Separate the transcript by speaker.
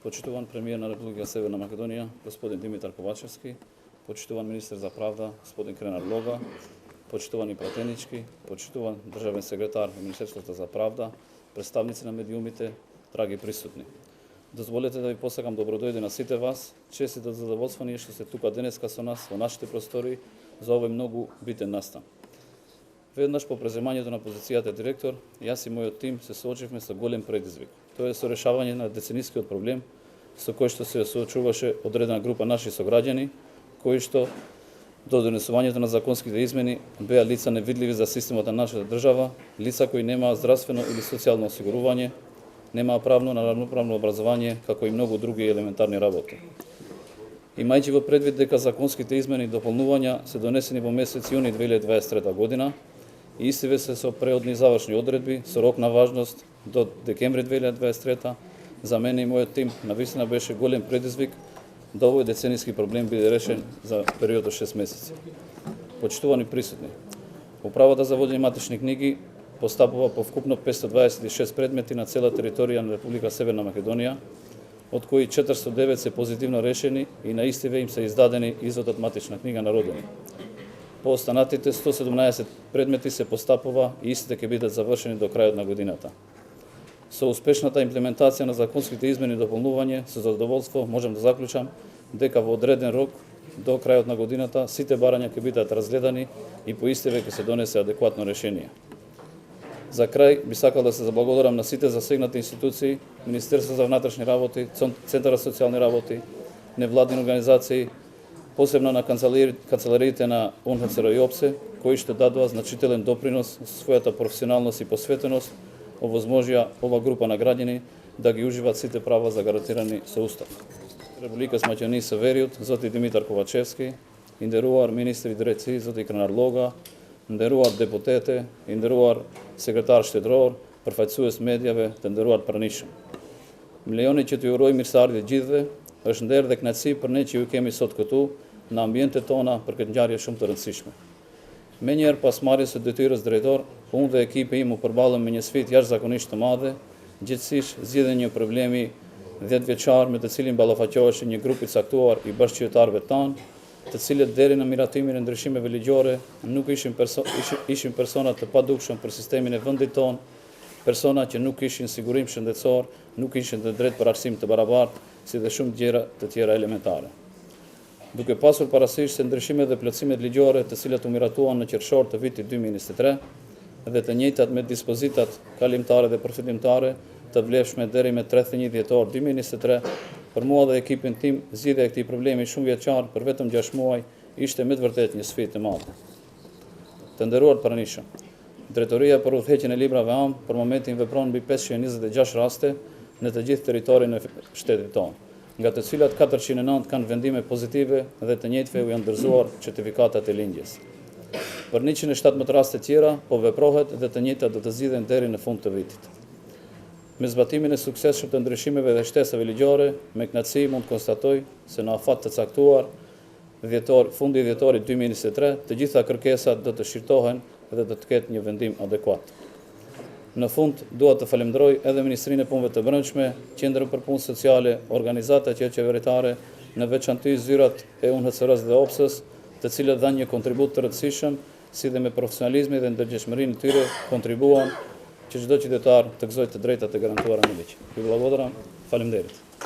Speaker 1: почитуван премиер на Република Северна Македонија, господин Димитар Ковачевски, почитуван министер за правда, господин Кренар Лога, почитувани пратенички, почитуван државен секретар во Министерството за правда, представници на медиумите, драги присутни. Дозволете да ви посакам добродојде на сите вас, честито задоволство ни е што сте тука денеска со нас во нашите простори за овој многу битен настан. Веднаш по преземањето на позицијата директор, јас и мојот тим се соочивме со голем предизвик. Тоа е со решавање на деценискиот проблем со кој што се соочуваше одредена група наши сограѓани, кои што до донесувањето на законските измени беа лица невидливи за системот на нашата држава, лица кои немаа здравствено или социјално осигурување, немаа правно на равноправно образование, како и многу други елементарни работи. Имајќи во предвид дека законските измени и дополнувања се донесени во месец јуни 2023 година, и истиве се со преодни завршни одредби, со рок на важност до декември 2023, за мене и мојот тим навистина беше голем предизвик да овој децениски проблем биде решен за период од 6 месеци. Почитувани присутни, Управата за водење матични книги постапува по вкупно 526 предмети на цела територија на Република Северна Македонија, од кои 409 се позитивно решени и на истиве им се издадени извод од матична книга на родени. По останатите 117 предмети се постапува и истите ќе бидат завршени до крајот на годината. Со успешната имплементација на законските измени и дополнување, со задоволство можам да заклучам дека во одреден рок до крајот на годината сите барања ќе бидат разгледани и по истиве ќе се донесе адекватно решение. За крај би сакал да се заблагодарам на сите засегнати институции, Министерство за внатрешни работи, Центар за социјални работи, невладини организации, посебно на канцелариите на УНХЦР и ОПСЕ, кои што дадоа значителен допринос со својата професионалност и посветеност, овозможија ова група на граѓани да ги уживат сите права загарантирани со Устав. Република Македонија Севериот, Зоти Димитар Ковачевски, индерувар министри дирекции, Зоти Кренар Лога, индерувар депутете, индерувар секретар Штедрор, përfaqësues medjave të nderuar pranishëm. Më që t'ju uroj mirëseardhje gjithëve, është nder dhe kënaqësi për ne që ju kemi sot këtu në ambientet tona për këtë ngjarje shumë të rëndësishme. Menjëherë pas marrjes së detyrës drejtor, unë dhe ekipi im u përballëm me një sfidë jashtëzakonisht të madhe, gjithsesi zgjidhen një problemi 10 vjeçar me të cilin ballafaqoheshin një grup i caktuar i bashkëqytetarëve tanë, të cilët deri në miratimin e ndryshimeve ligjore nuk ishin persona të padukshëm për sistemin e vendit tonë, persona që nuk kishin sigurim shëndetësor, nuk kishin të drejtë për arsim të barabartë, si dhe shumë gjëra të tjera elementare. Duke pasur parasysh se ndryshimet dhe plotësimet ligjore të cilat u miratuan në qershor të vitit 2023 dhe të njëjtat me dispozitat kalimtare dhe përfitimtare të vlefshme deri me 31 dhjetor 2023, për mua dhe ekipin tim, zgjidhja e këtij problemi shumë vjeçar për vetëm 6 muaj ishte me të vërtetë një sfidë e madhe. Të nderuar pranishëm, Drejtoria për udhëheqjen e librave am për momentin vepron mbi 526 raste në të gjithë territorin e shtetit tonë, nga të cilat 409 kanë vendime pozitive dhe të njëjtëve u janë dorëzuar certifikatat e lindjes. Për 117 raste tjera po veprohet dhe të njëjtat do të zgjidhen deri në fund të vitit. Me zbatimin e suksesshëm të ndryshimeve dhe shtesave ligjore, me kënaqësi mund të konstatoj se në afat të caktuar fundi dhjetorit 2023, të gjitha kërkesat do të shqyrtohen dhe do të ketë një vendim adekuat. Në fund, dua të falenderoj edhe Ministrinë e Punëve të Brendshme, Qendrën për Punë Sociale, organizatat qeveritare, në veçantë zyrat e UNHCR-s dhe OPS-s, të cilët dhanë një kontribut të rëndësishëm, si dhe me profesionalizmin dhe ndërgjegjësinë e tyre kontribuan që çdo qytetar të gëzojë të drejtat e garantuara në ligj. Ju благодарам. Faleminderit.